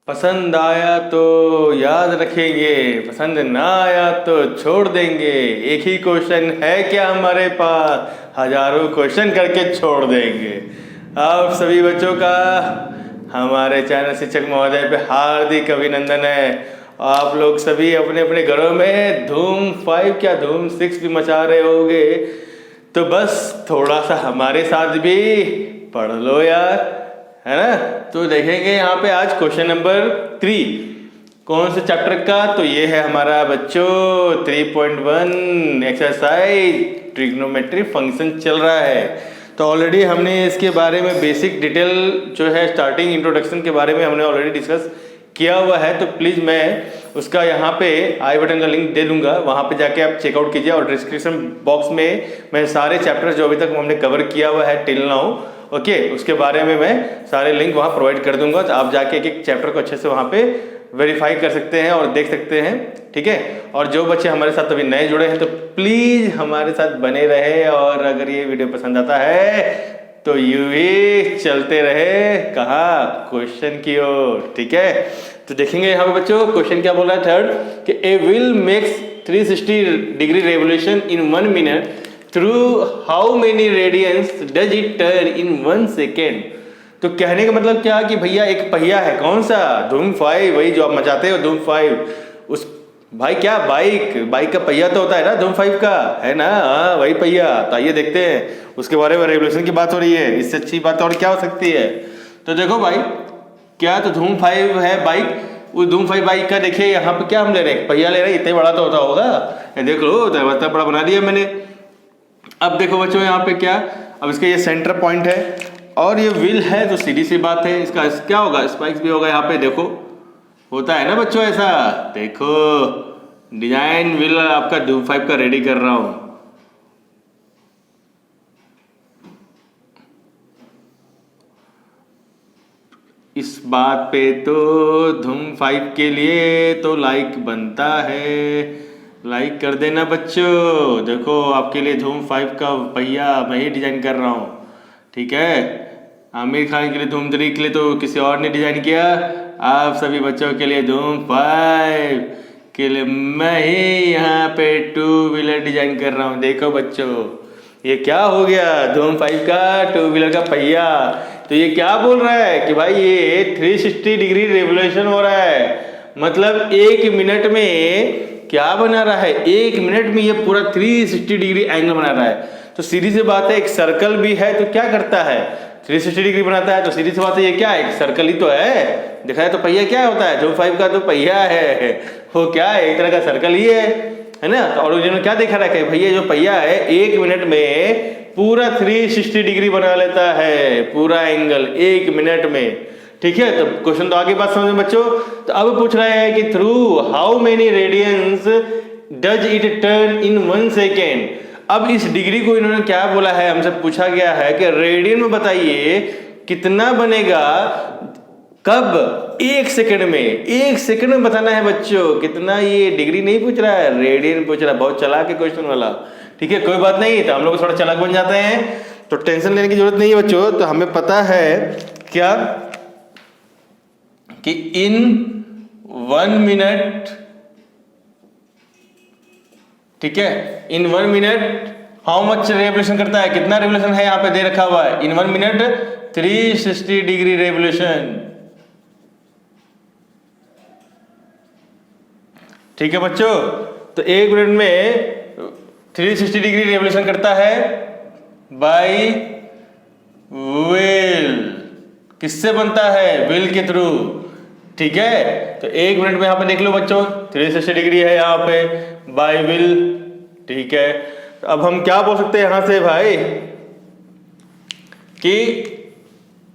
पसंद आया तो याद रखेंगे, पसंद ना आया तो छोड़ देंगे। एक ही क्वेश्चन है क्या हमारे पास, हजारों क्वेश्चन करके छोड़ देंगे। आप सभी बच्चों का हमारे चैनल शिक्षक महोदय पे हार्दिक अभिनंदन है। आप लोग सभी अपने अपने घरों में धूम 5 क्या धूम 6 भी मचा रहे होगे, तो बस थोड़ा सा हमारे साथ भी पढ़ लो यार, है ना। तो देखेंगे यहाँ पे आज क्वेश्चन नंबर 3 कौन से चैप्टर का, तो ये है हमारा बच्चों 3.1 एक्सरसाइज ट्रिग्नोमेट्री फंक्शन चल रहा है। तो ऑलरेडी हमने इसके बारे में बेसिक डिटेल जो है स्टार्टिंग इंट्रोडक्शन के बारे में हमने ऑलरेडी डिस्कस किया हुआ है। तो प्लीज़ मैं उसका यहाँ पे आई बटन का लिंक दे दूंगा, वहाँ पे जाके आप चेकआउट कीजिए। और डिस्क्रिप्शन बॉक्स में मैं सारे चैप्टर जो अभी तक हमने कवर किया हुआ है टिल नाउ, ओके, उसके बारे में मैं सारे लिंक वहाँ प्रोवाइड कर दूंगा। तो आप जाके एक एक चैप्टर को अच्छे से वहाँ पे वेरीफाई कर सकते हैं और देख सकते हैं, ठीक है। और जो बच्चे हमारे साथ अभी नए जुड़े हैं तो प्लीज़ हमारे साथ बने रहे, और अगर ये वीडियो पसंद आता है तो यूं ही चलते रहे कहाँ, क्वेश्चन की ओर, ठीक है। तो देखेंगे यहाँ पे बच्चों क्वेश्चन क्या बोल रहा है थर्ड, कि a wheel makes 360 degree revolution in 1 minute through how many radians does it turn in 1 second. तो कहने का मतलब क्या कि भैया एक पहिया है, कौन सा, धूम 5, वही जो आप मचाते हो धूम 5, उस भाई क्या बाइक का पहिया तो होता है ना धूम 5 का, है ना, हाँ वही पहिया। तो आइए देखते हैं उसके बारे में, रेवोल्यूशन की बात हो रही है, इससे अच्छी बात और क्या हो सकती है। तो देखो भाई क्या, तो धूम 5 है बाइक, उस धूम 5 बाइक का देखिए यहाँ पे क्या हम ले रहे हैं, पहिया ले रहे हैं, इतना बड़ा तो होता होगा, देख लो तो इतना बड़ा बना दिया मैंने। अब देखो बच्चों यहाँ पे क्या, अब इसका ये सेंटर पॉइंट है और ये व्हील है, तो सीधी सी बात है इसका क्या होगा, स्पाइक्स भी होगा यहाँ पे, देखो होता है ना बच्चों ऐसा। देखो डिजाइन व्हील आपका धूम 5 का रेडी कर रहा हूं। इस बात पे तो धूम 5 के लिए तो लाइक बनता है, लाइक कर देना बच्चों। देखो आपके लिए धूम 5 का पहिया मैं ही डिजाइन कर रहा हूँ, ठीक है। आमिर खान के लिए धूम 3 के लिए तो किसी और ने डिजाइन किया, आप सभी बच्चों के लिए धूम 5 के लिए मैं ही यहाँ पे 2 व्हीलर डिजाइन कर रहा हूँ। देखो बच्चों ये क्या हो गया, धूम 5 का 2 व्हीलर का पहिया। तो ये क्या बोल रहा है कि भाई ये 360 डिग्री रेवोल्यूशन हो रहा है, मतलब 1 मिनट में क्या बना रहा है, 1 मिनट में ये पूरा 360 डिग्री एंगल बना रहा है। तो सीधी सी बात है, एक सर्कल भी है तो क्या करता है 360 डिग्री बनाता है, तो सीधी सी बात है ये क्या है, एक सर्कल ही तो है, देखा है। तो पहिया क्या होता है, धूम 5 का तो पहिया है, वो क्या है, एक तरह का सर्कल ही है ना। तो ओरिजिनल क्या देखा रखा है, भैया जो पहिया है 1 मिनट में पूरा 360 डिग्री बना लेता है, पूरा एंगल 1 मिनट में, ठीक है। तो क्वेश्चन तो आगे बात समझ में बच्चों। तो अब पूछ रहा है कि through how many radians does it turn in 1 second. अब इस डिग्री को इन्होंने क्या बोला है, हमसे पूछा गया है कि रेडियन में बताइए कितना बनेगा, कब, 1 सेकंड में, 1 सेकंड में बताना है बच्चों कितना। ये डिग्री नहीं पूछ रहा है, रेडियन पूछ रहा है, बहुत चालाक है क्वेश्चन वाला, ठीक है। कोई बात नहीं, तो हम लोग थोड़ा चालाक बन जाते हैं, तो टेंशन लेने की जरूरत नहीं है बच्चों। तो हमें पता है क्या कि इन 1 मिनट, ठीक है, इन 1 मिनट हाउ मच रेवोल्यूशन करता है, कितना रेवोल्यूशन है यहाँ पे दे रखा हुआ है, इन 1 मिनट 360 डिग्री रेवोल्यूशन, ठीक है बच्चों। तो 1 मिनट में 360 डिग्री रेवोल्यूशन करता है बाय व्हील, किससे बनता है, व्हील के थ्रू, ठीक है। तो 1 मिनट में यहाँ पे देख लो बच्चों 360 डिग्री है यहाँ पे बाय व्हील, ठीक है। तो अब हम क्या बोल सकते हैं यहाँ से भाई कि,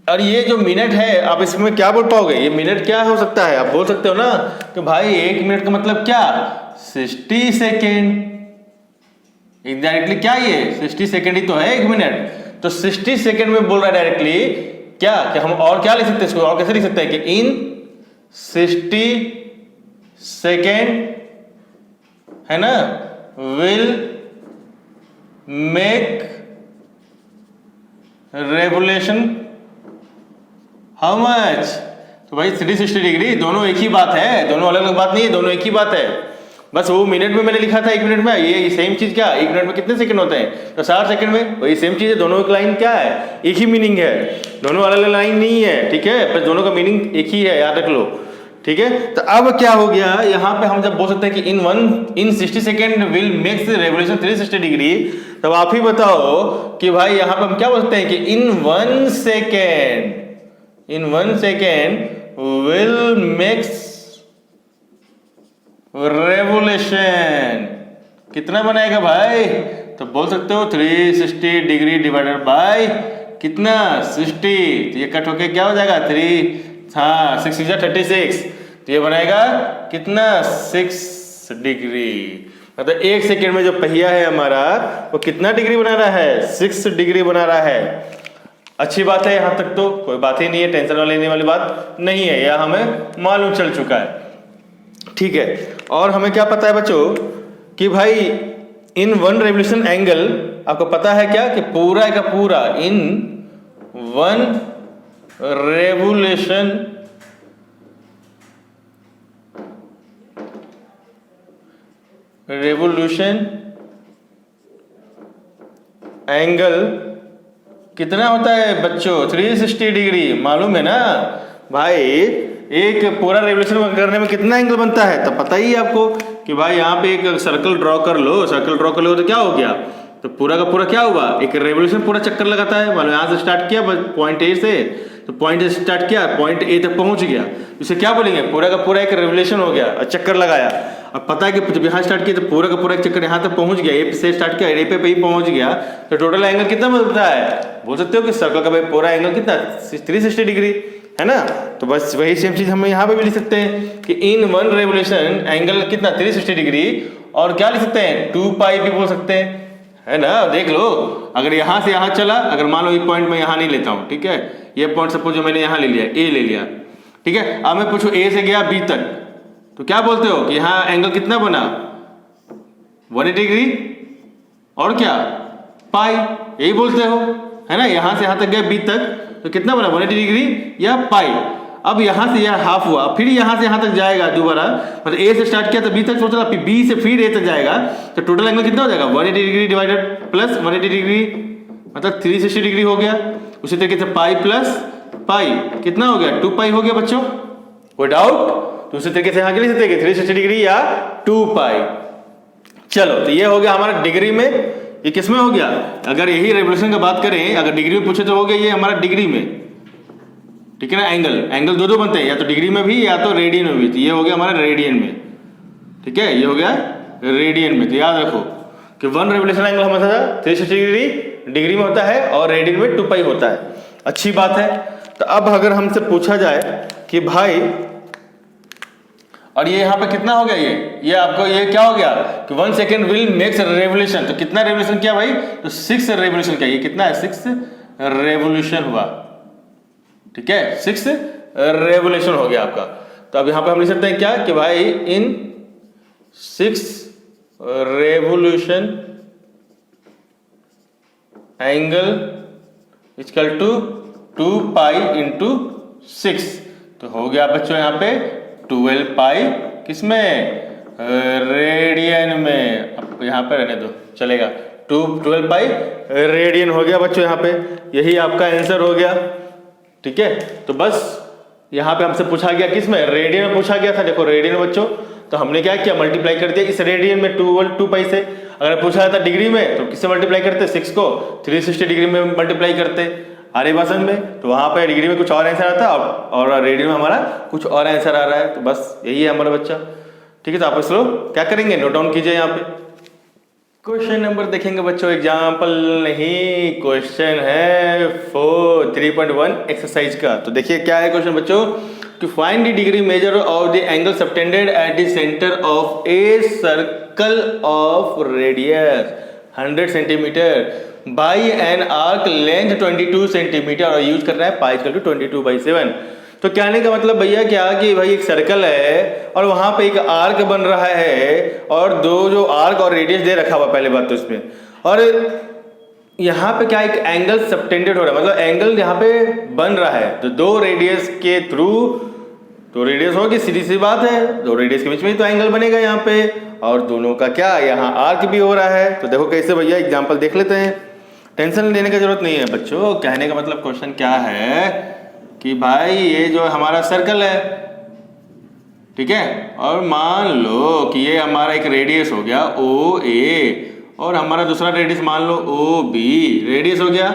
और ये जो मिनट है आप इसमें क्या बोल पाओगे, ये मिनट क्या हो सकता है, आप बोल सकते हो ना कि भाई 1 मिनट का मतलब क्या, 60 सेकेंड, डायरेक्टली क्या ये 60 सेकेंड ही तो है 1 मिनट। तो 60 सेकेंड में बोल रहा है डायरेक्टली क्या, कि हम और क्या लिख सकते हैं इसको, और कैसे लिख सकते हैं कि इन 60 सेकेंड, है ना, will make revolution how much, तो भाई 360 डिग्री दोनों एक ही बात है, दोनों अलग अलग बात नहीं है, दोनों एक ही बात है। बस वो मिनट में मैंने लिखा था 1 मिनट में, ये सेम चीज क्या 1 मिनट में कितने सेकंड होते हैं, तो 60 सेकंड में वही सेम चीज है। दोनों की लाइन क्या है, एक ही मीनिंग है, दोनों अलग अलग लाइन नहीं है, ठीक है, पर दोनों का मीनिंग एक ही है, याद रख लो, ठीक है। तो अब क्या हो गया, यहाँ पे हम जब बोल सकते हैं कि इन 60 second will makes revolution 360 degree, तब आप ही बताओ कि भाई यहाँ पे हम क्या बोलते हैं कि इन 1 सेकेंड विल मेक्स रेवोल्यूशन कितना बनाएगा भाई, तो बोल सकते हो 360 डिग्री डिवाइडेड बाय कितना 60, तो ये कट होके क्या हो जाएगा 3, हाँ 6 या 36, तो ये बनाएगा कितना 6 डिग्री। मतलब 1 सेकेंड में जो पहिया है हमारा वो कितना डिग्री बना रहा है, 6 डिग्री बना रहा है। अच्छी बात है, यहाँ तक तो कोई बात ही नहीं है, टेंशन लेने वाली बात नहीं है, यह हमें मालूम चल चुका है, ठीक है। और हमें क्या पता है बच्चों कि भाई इन 1 रेवोल्यूशन एंगल आपको पता है क्या कि पूरा का पूरा इन 1 रेवोल्यूशन एंगल कितना होता है बच्चों, 360 डिग्री, मालूम है ना भाई। एक पूरा रेवोल्यूशन करने में कितना एंगल बनता है, तो पता ही है आपको कि भाई यहाँ पे एक सर्कल ड्रॉ कर लो, तो क्या हो गया, तो पूरा का पूरा क्या हुआ, एक रेवोल्यूशन पूरा चक्कर लगाता है। मान लो यहाँ से स्टार्ट किया पॉइंट ए से, तो पॉइंट से स्टार्ट किया पॉइंट ए तक पहुंच गया, इसे क्या बोलेंगे, पूरा का पूरा एक रेवोल्यूशन हो गया और चक्कर लगाया। अब पता है कि जब यहाँ स्टार्ट किया तो पूरा का पूरा एक चक्कर यहाँ तक पहुंच गया, ए से स्टार्ट किया ए पे ही पहुंच गया, तो टोटल एंगल कितना बनता है, बोल सकते हो कि सर्कल का भाई पूरा एंगल कितना 360 डिग्री है ना। तो बस वही सेम चीज हम यहाँ पे भी लिख सकते हैं कि इन 1 रेवोल्यूशन एंगल कितना 360 डिग्री, और क्या लिख सकते हैं 2 पाई भी बोल सकते हैं, है ना। देख लो, अगर यहाँ से यहाँ चला, अगर मान लो ये पॉइंट मैं यहाँ नहीं लेता हूँ, ठीक है, ये पॉइंट सपोज जो मैंने यहाँ ले लिया, ए ले लिया, ठीक है। अब मैं पूछूं ए से गया बी तक, तो क्या बोलते हो कि यहाँ एंगल कितना बना 180 डिग्री और क्या पाई, यही बोलते हो, है ना। यहाँ से यहाँ तक गया बी तक, तो कितना बना 180 डिग्री या पाई। अब यहाँ से यह हाफ हुआ, फिर यहाँ से यहाँ तक जाएगा दोबारा, मतलब ए से स्टार्ट किया तो बी तक सोचा, फिर बी से फिर ए तक जाएगा, तो टोटल एंगल कितना हो जाएगा 180 डिग्री डिवाइडेड प्लस 180 डिग्री, मतलब 360 डिग्री हो गया। उसी तरीके से पाई प्लस पाई कितना हो गया 2 पाई हो गया बच्चों, कोई डाउट। तो उसी तरीके से यहाँ के लिए 360 डिग्री या 2 पाई। चलो, तो ये हो गया हमारा डिग्री में, ये किस में हो गया, अगर यही रेवोल्यूशन की बात करें, अगर डिग्री में पूछे तो हो गया ये हमारा डिग्री में, ठीक है ना। एंगल दो बनते हैं, या तो डिग्री में भी या तो रेडियन में भी, तो ये हो गया हमारा रेडियन में, ठीक है, ये हो गया रेडियन में। तो याद रखो कि 1 रेवोल्यूशन एंगल हमारा 360 डिग्री में होता है और रेडियन में 2 पाई होता है। अच्छी बात है। तो अब अगर हमसे पूछा जाए कि भाई, और ये यहाँ पे कितना हो गया, ये आपको ये क्या हो गया कि 1 सेकेंड विल मेक्स रेवोल्यूशन, तो कितना रेवोल्यूशन किया भाई, तो 6 रेवोल्यूशन किया, ये कितना है 6 रेवोल्यूशन हुआ, ठीक है, 6 रेवोल्यूशन हो गया आपका। तो अब यहाँ पे हम लिख सकते हैं क्या कि भाई in 6 revolution angle equal to 2 pi into 6, तो हो गया बच्चों यहाँ पे 12 पाई किसमें, रेडियन में। अब यहाँ पे रहने दो, चलेगा, 12 पाई रेडियन हो गया बच्चों यहाँ पे, यही आपका आंसर हो गया, ठीक है। तो बस यहाँ पे हमसे पूछा गया किसमें, रेडियन में पूछा गया था। देखो रेडियन बच्चों, तो हमने क्या किया, मल्टीप्लाई कर दिया इस रेडियन में 2 पाई से। अगर पूछा था डिग्री में, तो किससे मल्टीप्लाई करते, 6 को 360 डिग्री में मल्टीप्लाई करते आर्यभाषण में, तो वहां पर डिग्री में कुछ और आंसर आता है और रेडियन में हमारा कुछ और आंसर आ रहा है। तो बस यही है हमारा बच्चा, ठीक है। तो आप इस लोग क्या करेंगे, नोट डाउन कीजिए। यहाँ पे क्वेश्चन नंबर देखेंगे बच्चों, एग्जाम्पल नहीं, क्वेश्चन है 3.1 एक्सरसाइज का। तो देखिए क्या है क्वेश्चन बच्चों, कि find the degree measure of the angle subtended at the centre of A circle of radius 100 centimetre by an arc length 22 centimetre, और यूज कर रहा है पाई इक्वल टू 22/7। तो कहने का मतलब भैया क्या कि भाई एक सर्कल है और वहां पे एक आर्क बन रहा है, और दो जो आर्क और रेडियस दे रखा हुआ, पहले बात तो इसमें, और यहाँ पे क्या एक एंगल सबटेंडेड हो रहा है, मतलब एंगल यहाँ पे बन रहा है, तो 2 रेडियस के थ्रू तो रेडियस होगी, सीधी सी बात है, दो रेडियस के बीच में ही तो एंगल बनेगा यहाँ पे, और दोनों का क्या यहाँ आर्क भी हो रहा है। तो देखो कैसे भैया, एग्जाम्पल देख लेते हैं, टेंशन लेने की जरूरत नहीं है बच्चों। कहने का मतलब क्वेश्चन क्या है कि भाई ये जो हमारा सर्कल है, ठीक है, और मान लो कि ये हमारा एक रेडियस हो गया ओ ए, और हमारा दूसरा रेडियस मान लो ओ बी, रेडियस हो गया,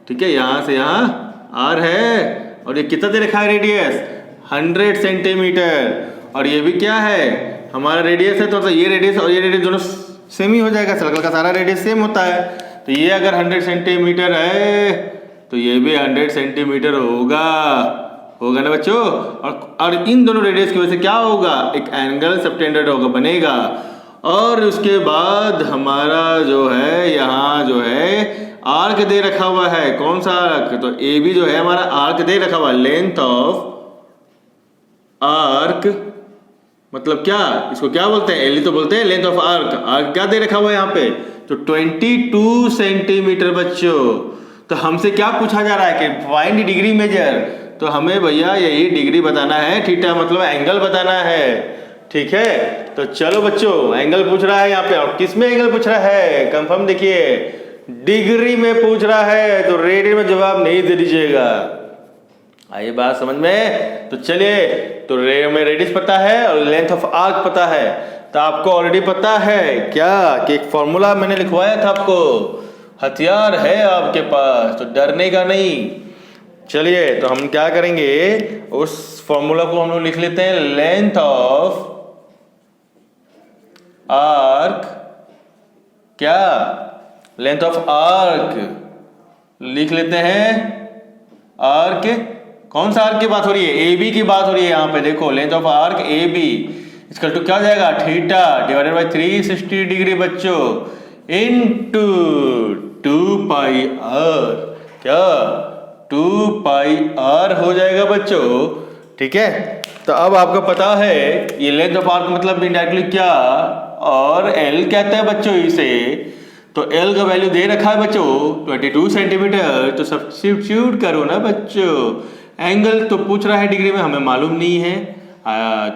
ठीक है, यहाँ से यहाँ आर है, और ये कितना दे रखा है रेडियस 100 सेंटीमीटर, और ये भी क्या है हमारा रेडियस है, तो ये रेडियस और ये रेडियस दोनों सेम ही हो जाएगा, सर्कल का सारा रेडियस सेम होता है। तो ये अगर 100 सेंटीमीटर है तो ये भी 100 सेंटीमीटर होगा ना बच्चों। और इन दोनों रेडियस की वजह से क्या होगा, एक एंगल सबटेंडेड होगा बनेगा। और उसके बाद हमारा जो है यहाँ जो है आर्क दे रखा हुआ है, कौन सा आर्क, तो ए बी जो है हमारा आर्क दे रखा हुआ है, लेंथ ऑफ आर्क मतलब क्या, इसको क्या बोलते हैं, एल तो बोलते हैं, लेंथ ऑफ आर्क, आर्क क्या दे रखा हुआ है यहाँ पे, तो 22 सेंटीमीटर बच्चों। तो हमसे क्या पूछा जा रहा है कि फाइंड डिग्री मेजर, तो हमें भैया यही डिग्री बताना है, थीटा मतलब एंगल बताना है, ठीक है। तो चलो बच्चों, एंगल पूछ रहा है यहाँ पे, और किस में एंगल पूछ रहा है, कंफर्म देखिए, डिग्री में पूछ रहा है, तो रेडियन में जवाब नहीं दे दीजिएगा। आइए बात समझ में, तो चलिए, तो में रेडियस पता है और लेंथ ऑफ आर्क पता है, तो आपको ऑलरेडी पता है क्या कि एक फॉर्मूला मैंने लिखवाया था आपको, हथियार है आपके पास, तो डरने का नहीं। चलिए, तो हम क्या करेंगे, उस फॉर्मूला को हम लोग लिख लेते हैं, लेंथ ऑफ आर्क, क्या, लेंथ ऑफ आर्क लिख लेते हैं, आर्क, कौन सा आर्क की बात हो रही है, ए बी की बात हो रही है यहाँ पे, देखो length of arc A B इसका टू क्या हो जाएगा, थीटा डिवाइडेड बाई 360 डिग्री बच्चों, इनटू 2 पाई आर, क्या 2 पाई आर हो जाएगा बच्चों, ठीक है। तो अब आपको पता है ये लेंथ ऑफ आर्क मतलब इनडायरेक्टली क्या, और एल कहता है बच्चों इसे, तो एल का वैल्यू दे रखा है बच्चों 22 सेंटीमीटर, तो सब्स्टिट्यूट करो ना बच्चों, एंगल तो पूछ रहा है डिग्री में, हमें मालूम नहीं है,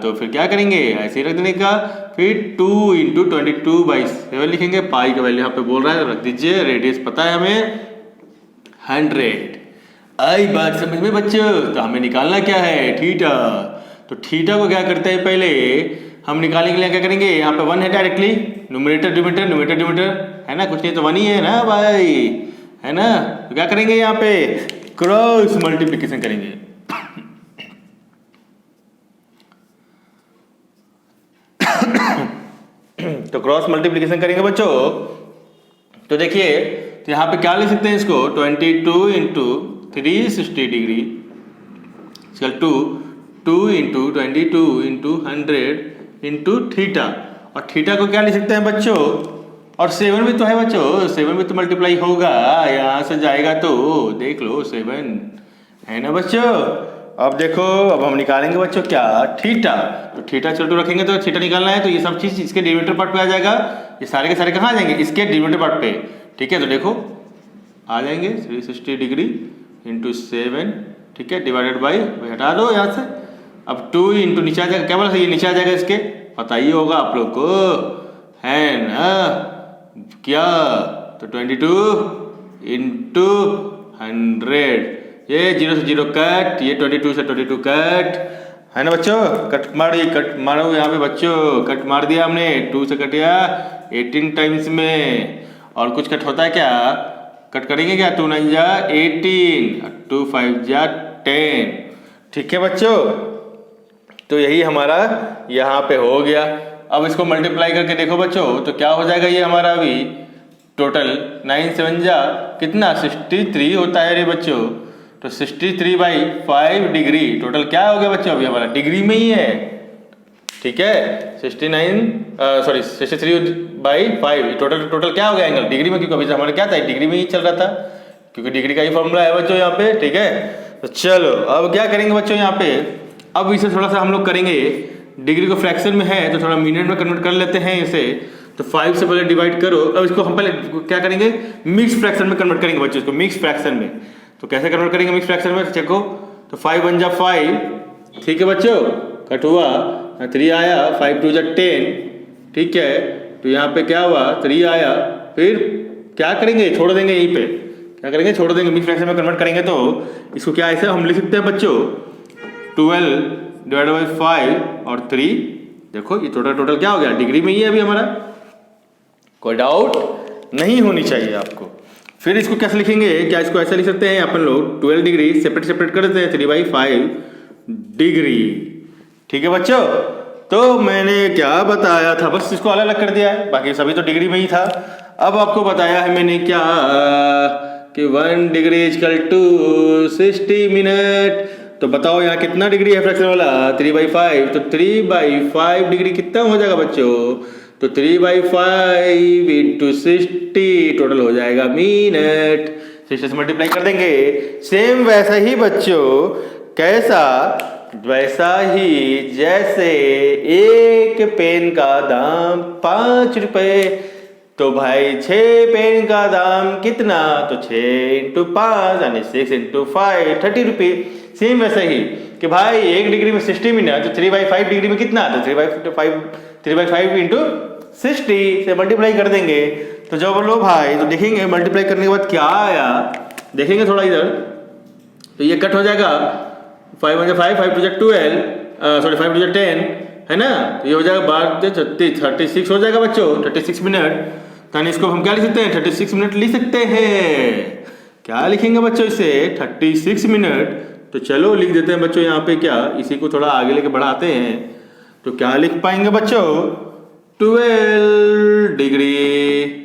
तो फिर क्या करेंगे, ऐसे ही रख देने का, फिर 2 × 22/7 लिखेंगे, पाई का वैल्यू यहाँ पे बोल रहा है तो रख दीजिए, रेडियस पता है हमें 100। आई बात समझ में बच्चों, तो हमें निकालना क्या है, थीटा। तो थीटा को क्या करते हैं, पहले हम निकालने के लिए क्या करेंगे, यहाँ पे 1 है डायरेक्टली, न्यूमरेटर डिनोमिनेटर है ना, कुछ नहीं तो 1 ही है ना भाई, है ना। तो क्या करेंगे, यहाँ पे क्रॉस मल्टीप्लिकेशन करेंगे, तो क्रॉस मल्टीप्लिकेशन करेंगे बच्चों। तो देखिए, तो यहाँ पे क्या लिख सकते हैं इसको, 22 × 360 डिग्री इक्वल टू 2 × 22 × 100 × थीटा, और थीटा को क्या लिख सकते हैं बच्चों, और 7 भी तो है बच्चों, 7 भी तो मल्टीप्लाई होगा, यहाँ से जाएगा तो देख लो 7 है ना बच्चों। अब देखो, अब हम निकालेंगे बच्चों क्या, थीटा, तो थीटा चल तो रखेंगे, तो थीटा निकालना है, तो ये सब चीज़ इसके डिनोमिनेटर पार्ट पे आ जाएगा, ये सारे के सारे कहाँ आ जाएंगे, इसके डिनोमिनेटर पार्ट पे, ठीक है। तो देखो आ जाएंगे 360 डिग्री × 7, ठीक है, डिवाइडेड बाई, हटा दो यहाँ से, अब 2 × नीचे आ जाएगा, क्या बोला, ये नीचे आ जाएगा, इसके पता ही होगा आप लोग को, है ना, क्या, तो 22 × 100, ये 0 से 0 कट, ये 22 से 22 कट, है ना बच्चों, कट मारो यहाँ पे बच्चों, कट मार दिया हमने, 2 से कटिया 18 टाइम्स में, और कुछ कट होता है क्या, कट करेंगे क्या, 2 9 जा 18, 2 5 जा 10, ठीक है बच्चों। तो यही हमारा यहाँ पे हो गया। अब इसको मल्टीप्लाई करके देखो बच्चों, तो क्या हो जाएगा ये हमारा, अभी टोटल 9 7 जा कितना 63 होता है रे बच्चों, तो 63/5 डिग्री टोटल क्या हो गया बच्चों, अभी हमारा डिग्री में ही है, ठीक है, 63/5 टोटल क्या हो गया एंगल डिग्री में, क्योंकि अभी हमारा क्या था, डिग्री में ही चल रहा था, क्योंकि डिग्री का ही फॉर्मूला है बच्चों यहाँ पे, ठीक है। तो चलो अब क्या करेंगे बच्चों यहाँ पे, अब इसे थोड़ा सा हम लोग करेंगे, डिग्री को फ्रैक्शन में है तो थोड़ा मिनट में कन्वर्ट कर लेते हैं इसे, तो 5 से पहले डिवाइड करो। अब इसको हम पहले क्या करेंगे, मिक्स फ्रैक्शन में कन्वर्ट करेंगे बच्चों, इसको मिक्स फ्रैक्शन में। तो कैसे कन्वर्ट करेंगे मिक्स फ्रैक्शन में, चेको, तो 5 1 जा 5, ठीक है बच्चों, कट हुआ, 3 आया, 5 2 10, ठीक है। तो यहाँ पे क्या हुआ, 3 आया, फिर क्या करेंगे, छोड़ देंगे यहीं पे, क्या करेंगे, छोड़ देंगे, मिक्स फ्रैक्शन में कन्वर्ट करेंगे। तो इसको क्या ऐसे हम लिख सकते हैं बच्चों, 12 डिवाइडेड बाई 5 और 3, देखो ये टोटल क्या हो गया, डिग्री में ही है अभी हमारा, कोई डाउट नहीं होनी चाहिए आपको। फिर इसको कैसे लिखेंगे, क्या इसको ऐसे लिख सकते हैं अपन लोग, 12 डिग्री सेपरेट कर देते हैं, 3/5 डिग्री, ठीक है बच्चों। तो मैंने क्या बताया था, बस इसको अलग अलग कर दिया है, बाकी सभी तो डिग्री में ही था। अब आपको बताया है मैंने क्या कि 1 डिग्री इक्वल टू 60 मिनट। तो बताओ यहाँ कितना डिग्री है फ्रैक्शन वाला, 3/5, तो 3/5 डिग्री कितना हो जाएगा बच्चों, तो 3/5 इंटू 60 टोटल हो जाएगा मिनट, 60 से मल्टीप्लाई कर देंगे। सेम वैसा ही बच्चों, कैसा, वैसा ही जैसे एक पेन का दाम 5 रुपए, तो भाई 6 पेन का दाम कितना, तो 6 इंटू 5 यानी 6 इंटू 5 30 रुपये। सेम वैसा ही कि भाई 1 डिग्री में 60 मिनट, तो 3/5 डिग्री में कितना, तो 3/5 इंटू 60 से मल्टीप्लाई कर देंगे। तो जब बोलो भाई, तो देखेंगे मल्टीप्लाई करने के बाद क्या आया, देखेंगे थोड़ा इधर, तो ये कट हो जाएगा, 5 1 5 5 2 12, सॉरी 5 2 10 है ना, तो ये हो जाएगा 12 36 हो जाएगा बच्चों, 36 मिनट। तो इसको हम क्या लिख सकते हैं, 36 मिनट लिख सकते हैं। क्या लिखेंगे बच्चों इसे, 36 मिनट। तो चलो लिख देते हैं बच्चों यहाँ पे, क्या इसी को थोड़ा आगे लेके बढ़ाते हैं। तो क्या लिख पाएंगे बच्चों, 12 डिग्री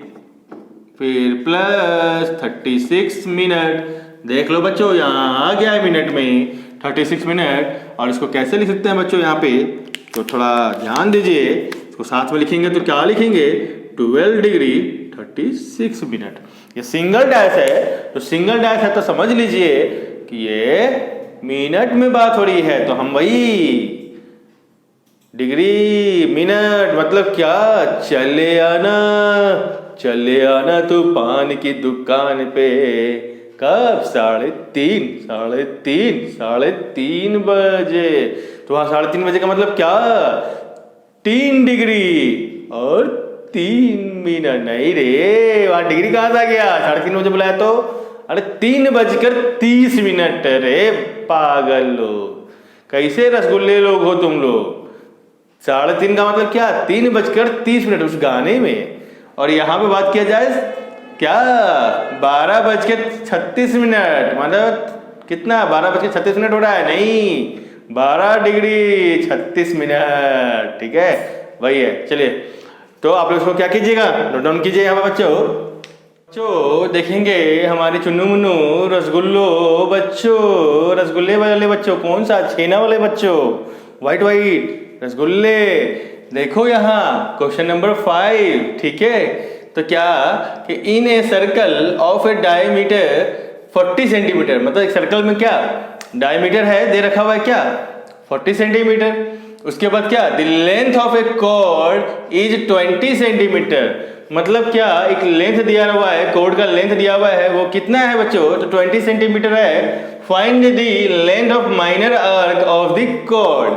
फिर प्लस 36 मिनट। देख लो बच्चों यहाँ आ गया है मिनट में 36 मिनट। और इसको कैसे लिख सकते हैं बच्चों यहाँ पे, तो थोड़ा ध्यान दीजिए, इसको साथ में लिखेंगे तो क्या लिखेंगे, 12 डिग्री 36 मिनट। ये सिंगल डैश है, तो सिंगल डैश है तो समझ लीजिए कि ये मिनट में बात हो रही है। तो हम वही डिग्री मिनट मतलब क्या, चले आना तू पान की दुकान पे, कब, 3:30 बजे। तो वहाँ 3:30 बजे का मतलब क्या, 3 डिग्री और 3 मिनट, नहीं रे, वहाँ डिग्री कहाँ से आ गया, 3:30 बजे बुलाया तो, अरे 3:30 रे पागल लोग, कैसे रसगुल्ले लोग हो तुम लोग। 3:30 का मतलब क्या, 3:30 उस गाने में। और यहाँ पे बात किया जाए क्या, 12:36 मतलब कितना, 12:36 हो रहा है, नहीं 12 डिग्री 36 मिनट, ठीक है वही है। चलिए तो आप लोग इसको क्या कीजिएगा, नोट डाउन कीजिए यहाँ पे बच्चों देखेंगे हमारे चुन्नू मुन्नू रसगुल्लो बच्चों, रसगुल्ले वाले बच्चों, कौन सा, छेना वाले बच्चों, वाइट रसगुल्ले। देखो यहाँ क्वेश्चन नंबर 5, ठीक है। तो क्या कि in a circle of a diameter 40 centimetre, मतलब एक सर्कल में क्या डायमीटर है, दे रखा हुआ है क्या 40 सेंटीमीटर। उसके बाद क्या, the length of a chord is 20 centimetre, मतलब क्या एक लेंथ दिया हुआ है, कॉर्ड का लेंथ दिया हुआ है, वो कितना है बच्चों, तो 20 सेंटीमीटर है। Find the length of minor arc of the chord,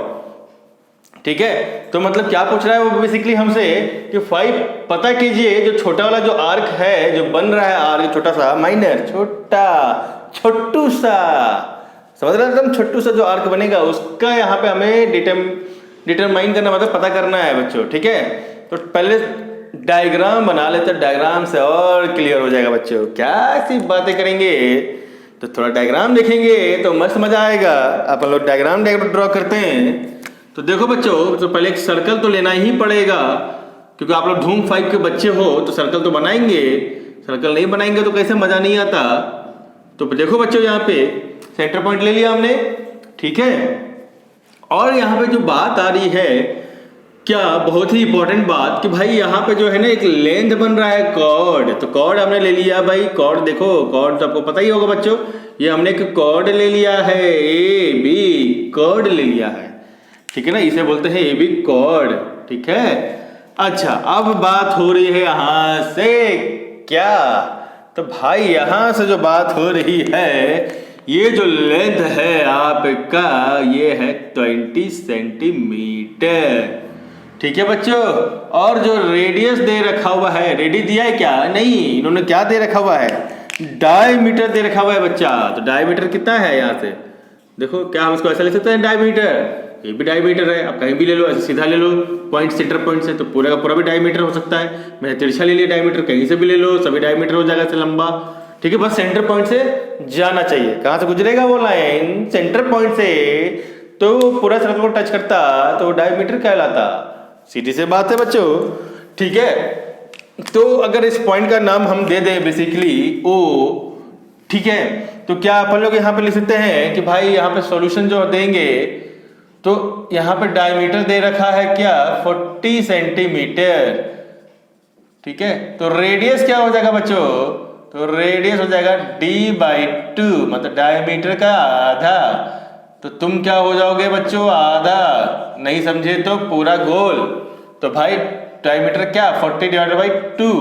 ठीक है। तो मतलब क्या पूछ रहा है वो बेसिकली हमसे कि 5 पता कीजिए, जो छोटा वाला जो आर्क है, जो बन रहा है आर्क छोटा सा, माइनर छोटू सा, समझ रहे हैं, एकदम छोटू सा जो आर्क बनेगा उसका यहाँ पे हमें डिटरमाइन करना, मतलब पता करना है बच्चों, ठीक है। तो पहले डायग्राम बना लेते हैं, डायग्राम से और क्लियर हो जाएगा बच्चों। क्या सी बातें करेंगे, तो थोड़ा डायग्राम देखेंगे तो मस्त मजा आएगा। अपन लोग डायग्राम ड्रॉ करते हैं। तो देखो बच्चों, तो पहले एक सर्कल तो लेना ही पड़ेगा, क्योंकि आप लोग धूम 5 के बच्चे हो तो सर्कल तो बनाएंगे, सर्कल नहीं बनाएंगे तो कैसे मजा नहीं आता। तो देखो बच्चों यहाँ पे सेंटर पॉइंट ले लिया हमने, ठीक है। और यहाँ पे जो बात आ रही है क्या, बहुत ही इंपॉर्टेंट बात कि भाई यहाँ पे जो है ना एक लेंथ बन रहा है कॉर्ड, तो कॉर्ड हमने ले लिया भाई, कॉर्ड देखो, कॉर्ड तो आपको पता ही होगा बच्चों, ये हमने एक कॉर्ड ले लिया है, ए बी कॉर्ड ले लिया है, ठीक है ना, इसे बोलते हैं ए बी कॉर्ड, ठीक है। अच्छा अब बात हो रही है यहाँ से क्या, तो भाई यहाँ से जो बात हो रही है ये जो लेंथ है आपका ये है 20 सेंटीमीटर। ठीक है बच्चों। और जो रेडियस दे रखा हुआ है, रेडी दिया है क्या? नहीं, इन्होंने क्या दे रखा हुआ है? डायमीटर दे रखा हुआ है बच्चा। तो डायमीटर कितना है यहाँ से देखो, क्या हम इसको ऐसा लिख सकते हैं डायमीटर? ये भी डायमीटर है, आप कहीं भी ले लो, ऐसे सीधा ले लो पॉइंट, सेंटर पॉइंट से, तो पूरा का पूरा भी डायमीटर हो सकता है। मैंने तिरछा ले लिया डायमीटर, कहीं से भी ले लो, सभी डायमीटर हो जाएगा, ऐसे लंबा। ठीक है, बस सेंटर पॉइंट से जाना चाहिए। कहाँ से गुजरेगा वो लाइन? सेंटर पॉइंट से। तो पूरा सर्कल को टच करता तो डायमीटर कहलाता। सीधी से बात है बच्चों। ठीक है, तो अगर इस पॉइंट का नाम हम दे दें बेसिकली ओ, ठीक है, तो क्या अपन लोग यहाँ पे लिख सकते हैं कि भाई यहाँ पे सॉल्यूशन जो देंगे, तो यहाँ पे डायमीटर दे रखा है क्या? 40 सेंटीमीटर। ठीक है, तो रेडियस क्या हो जाएगा बच्चों? तो रेडियस हो जाएगा d/2, मतलब डायमीटर का आधा। तो तुम क्या हो जाओगे बच्चों? आधा। नहीं समझे तो पूरा गोल। तो भाई डायमीटर क्या? 40/2,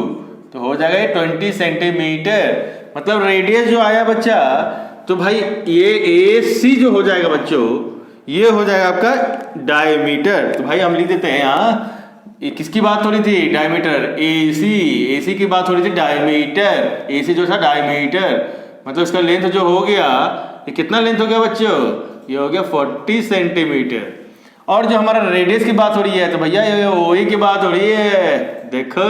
तो हो जाएगा ये 20 सेंटीमीटर। मतलब रेडियस जो आया बच्चा, तो भाई ये AC जो हो जाएगा बच्चों, ये हो जाएगा आपका डायमीटर। तो भाई हम लिख देते हैं यहाँ, ये किसकी बात हो रही थी? डायमीटर, AC की बात हो रही थी, डायमीटर। AC जो था डायमीटर, मतलब इसका लेंथ जो हो गया, ये कितना लेंथ हो गया बच्चों? ये हो गया 40 सेंटीमीटर। और जो हमारा रेडियस की बात हो रही है, तो भैया ये OA की बात हो रही है। देखो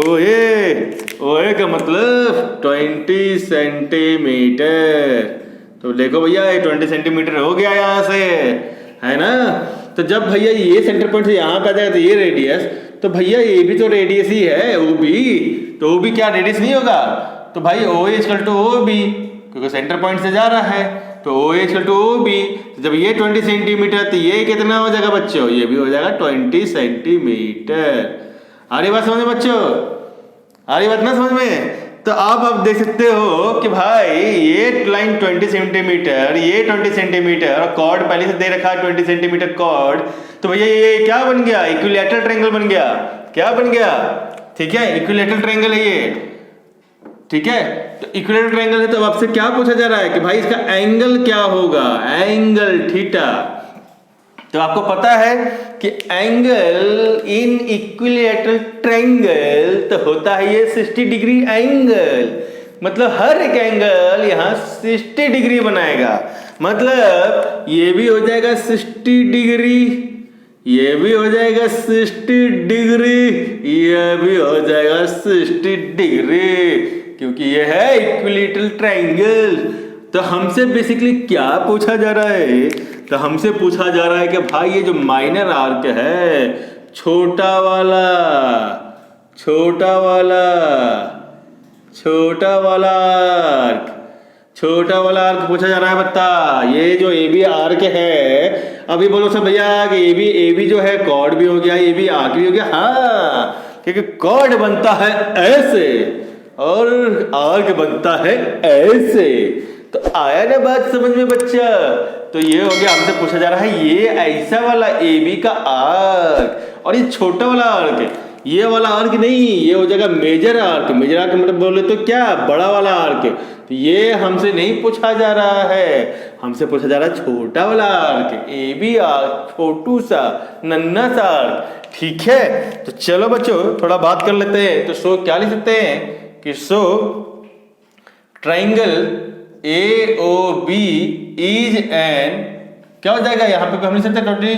OA का मतलब 20 सेंटीमीटर। तो देखो भैया ये 20 सेंटीमीटर हो गया यहाँ से, है ना? तो जब भैया ये सेंटर पॉइंट से यहाँ पे आ जाएगा तो ये रेडियस, तो भैया ये भी तो रेडियस ही है, OB। तो OB क्या रेडियस नहीं होगा? तो भाई OA = OB, क्योंकि सेंटर पॉइंट से जा रहा है, तो OA = OB। तो जब ये 20 सेंटीमीटर, तो ये कितना हो जाएगा बच्चों? ये भी हो जाएगा 20 सेंटीमीटर। आ रही बात समझ में बच्चों? आ रही बात ना समझ में? तो आप अब देख सकते हो कि भाई ये लाइन 20 सेंटीमीटर, ये 20 सेंटीमीटर, और कॉर्ड पहले से दे रखा है 20 सेंटीमीटर कॉर्ड। तो भैया ये क्या बन गया? इक्विलैटरल ट्रायंगल बन गया। क्या बन गया? ठीक है, इक्विलैटरल ट्रायंगल है ये। ठीक है, तो इक्विलैटरल ट्रायंगल है, तो अब आपसे क्या पूछा जा रहा है कि भाई इसका एंगल क्या होगा? Angle theta. तो आपको पता है कि एंगल इन इक्विलैटरल ट्रायंगल तो होता है ये 60 डिग्री एंगल। मतलब हर एक एंगल यहाँ 60 डिग्री बनाएगा। मतलब ये भी हो जाएगा 60 डिग्री, ये भी हो जाएगा 60 डिग्री, ये भी हो जाएगा 60 डिग्री, क्योंकि ये है इक्विलैटरल ट्रायंगल। तो हमसे बेसिकली क्या पूछा जा रहा है? तो हमसे पूछा जा रहा है कि भाई ये जो माइनर आर्क है, छोटा वाला, छोटा वाला, छोटा वाला आर्क, छोटा वाला आर्क पूछा जा रहा है बता। ये जो AB आर्क है, अभी बोलो सब भैया कि AB जो है कॉर्ड भी हो गया, AB आर्क भी हो गया। हाँ, क्योंकि कॉर्ड बनता है ऐसे और आर्क बनता है ऐसे। तो आया ना बात समझ में बच्चा? तो ये हो गया, हमसे पूछा जा रहा है ये ऐसा वाला AB का आर्क, और ये छोटा वाला आर्क, ये वाला आर्क नहीं, ये हो जाएगा मेजर आर्क। मेजर आर्क मतलब बोले तो क्या? बड़ा वाला आर्क। तो ये हमसे नहीं पूछा जा रहा है, हमसे पूछा जा रहा है छोटा वाला आर्क, AB आर्क, छोटू सा नन्हा सा आर्क। ठीक है, तो चलो बच्चों थोड़ा बात कर लेते हैं। तो सो क्या लिख सकते हैं कि so triangle AOB is an, क्या हो जाएगा यहाँ पे हम लिख सकते हैं 20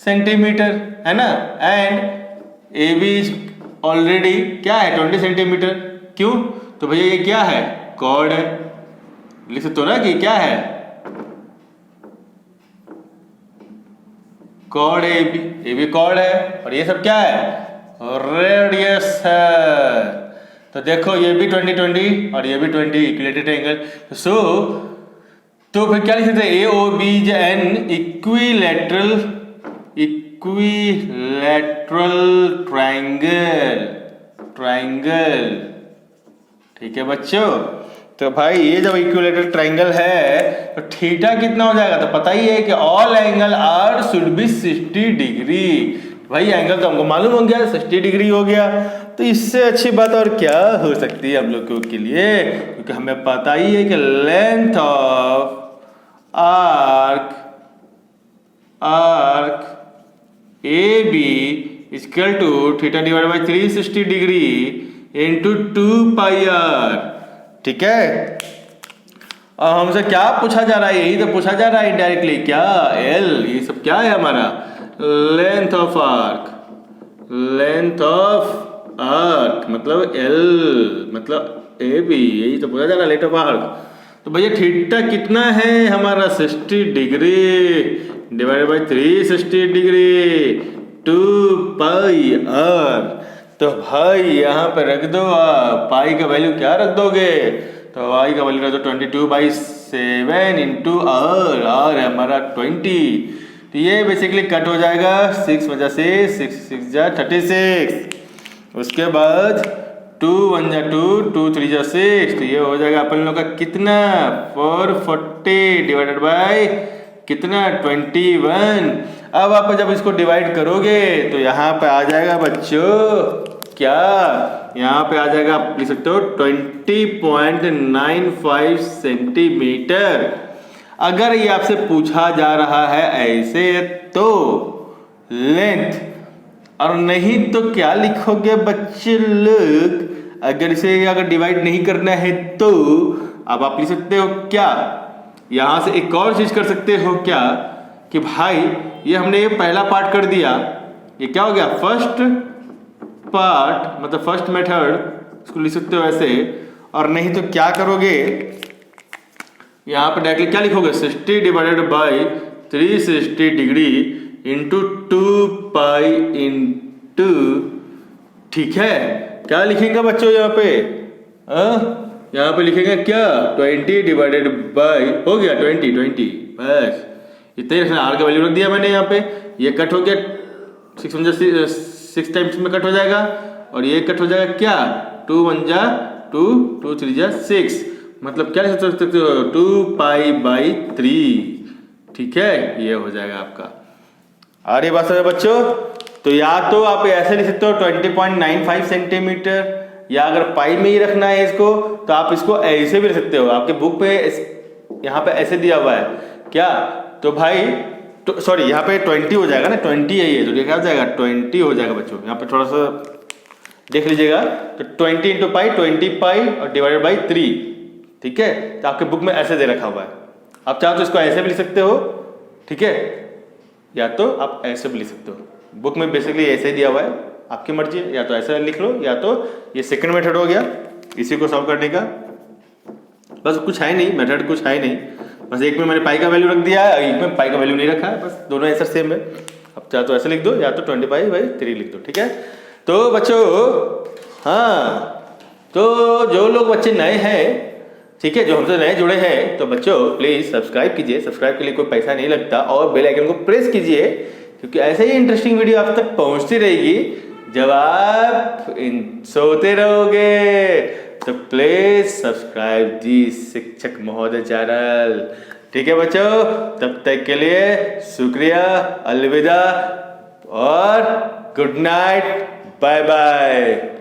सेंटीमीटर, है ना? एंड AB इज ऑलरेडी क्या है? 20 सेंटीमीटर। क्यों? तो भैया ये क्या है? कॉर्ड है। लिख सकते हो ना कि क्या है? कॉर्ड AB कॉर्ड है, और ये सब क्या है? रेडियस है। तो देखो ये भी 20 और ये भी 20, इक्विलैटरल ट्रायंगल। तो फिर क्या लिख सकते हैं? AOB is an equilateral triangle. ठीक है बच्चों, तो भाई ये जब इक्विलैटरल ट्रायंगल है तो थीटा कितना हो जाएगा? तो पता ही है कि all angle are should be 60 degree. भाई एंगल तो हमको मालूम हो गया, 60 डिग्री हो गया। तो इससे अच्छी बात और क्या हो सकती है हम लोगों के लिए, क्योंकि हमें पता ही है कि length of arc A B equal to theta divide by 360 degree into 2πr। ठीक है, और हमसे क्या पूछा जा रहा है, यही तो पूछा जा रहा है इनडायरेक्टली, क्या एल, ये सब क्या है हमारा, length of arc, length of arc मतलब एल मतलब ए बी, यही तो पूछा जा रहा है लेंथ ऑफ आर्क। तो भैया थीटा कितना है हमारा 60 degree divide by 360 degree 2πr। तो भाई यहाँ पे रख दो आप, पाई का वैल्यू क्या रख दोगे, तो पाई का वैल्यू रख दो 22/7 इंटू आर है हमारा 20। तो ये बेसिकली कट हो जाएगा 6 वजह से 6 6 जा 36। उसके बाद 2 1 जा 2 2 3 जा 6, तो ये हो जाएगा अपन लोग का कितना 440 डिवाइडेड बाय कितना 21। अब आप जब इसको डिवाइड करोगे तो यहाँ पे आ जाएगा बच्चों क्या, यहाँ पे आ जाएगा, आप लिख सकते हो 20.95 सेंटीमीटर। अगर ये आपसे पूछा जा रहा है ऐसे तो लेंथ, और नहीं तो क्या लिखोगे बच्चे लोग, अगर इसे अगर डिवाइड नहीं करना है तो अब आप लिख सकते हो क्या, यहां से एक और चीज कर सकते हो क्या कि भाई ये हमने ये पहला पार्ट कर दिया, ये क्या हो गया फर्स्ट पार्ट मतलब फर्स्ट मेथड, इसको लिख सकते हो ऐसे। और नहीं तो क्या करोगे, यहाँ पे डायरेक्टली क्या लिखोगे 60 divided by 360 degree into 2π into, ठीक है, क्या लिखेंगे बच्चों यहाँ पे, यहाँ पे लिखेंगे क्या 20 डिवाइडेड बाई, हो गया 20 बस इतना ही रखना। आर का वैल्यू रख दिया मैंने यहाँ पे, ये कट हो गया 6 टाइम्स में कट हो जाएगा, और ये कट हो जाएगा क्या 2 1 जा 2 2 3 जा 6, मतलब क्या लिख सकते हो 2π/3। ठीक है, ये हो जाएगा आपका। आ रही बात समझ बच्चों, तो या तो आप ऐसे लिख सकते हो 20.95 सेंटीमीटर, या अगर पाई में ही रखना है इसको तो आप इसको ऐसे भी लिख सकते हो, आपके बुक पे यहाँ पे ऐसे दिया हुआ है क्या, तो भाई तो सॉरी यहाँ पे 20 हो जाएगा ना, 20 है ये, तो क्या हो जाएगा 20 हो जाएगा बच्चों, यहाँ पे थोड़ा सा देख लीजिएगा, तो 20 इंटू पाई 20π और डिवाइडेड बाई 3। ठीक है, तो आपके बुक में ऐसे दे रखा हुआ है, आप चाहो तो इसको ऐसे भी लिख सकते हो, ठीक है, या तो आप ऐसे भी लिख सकते हो, बुक में बेसिकली ऐसे ही दिया हुआ है, आपकी मर्जी है, या तो ऐसे लिख लो, या तो ये सेकंड मेथड हो गया इसी को सॉल्व करने का। बस कुछ है नहीं, मेथड कुछ है नहीं, बस एक में मैंने पाई का वैल्यू रख दिया है, एक में पाई का वैल्यू नहीं रखा है, बस दोनों आंसर सेम है। अब चाहे तो ऐसे लिख दो, या तो 20π/3 लिख दो। ठीक है, तो बच्चों हाँ, तो जो लोग बच्चे नए हैं, ठीक है, जो हमसे नए जुड़े हैं, तो बच्चों प्लीज सब्सक्राइब कीजिए, सब्सक्राइब के लिए कोई पैसा नहीं लगता, और बेल आइकन को प्रेस कीजिए, क्योंकि ऐसे ही इंटरेस्टिंग वीडियो आप तक पहुंचती रहेगी जब आप सोते रहोगे। तो प्लीज सब्सक्राइब जी शिक्षक महोदय चैनल। ठीक है बच्चों, तब तक के लिए शुक्रिया, अलविदा और गुड नाइट, बाय बाय।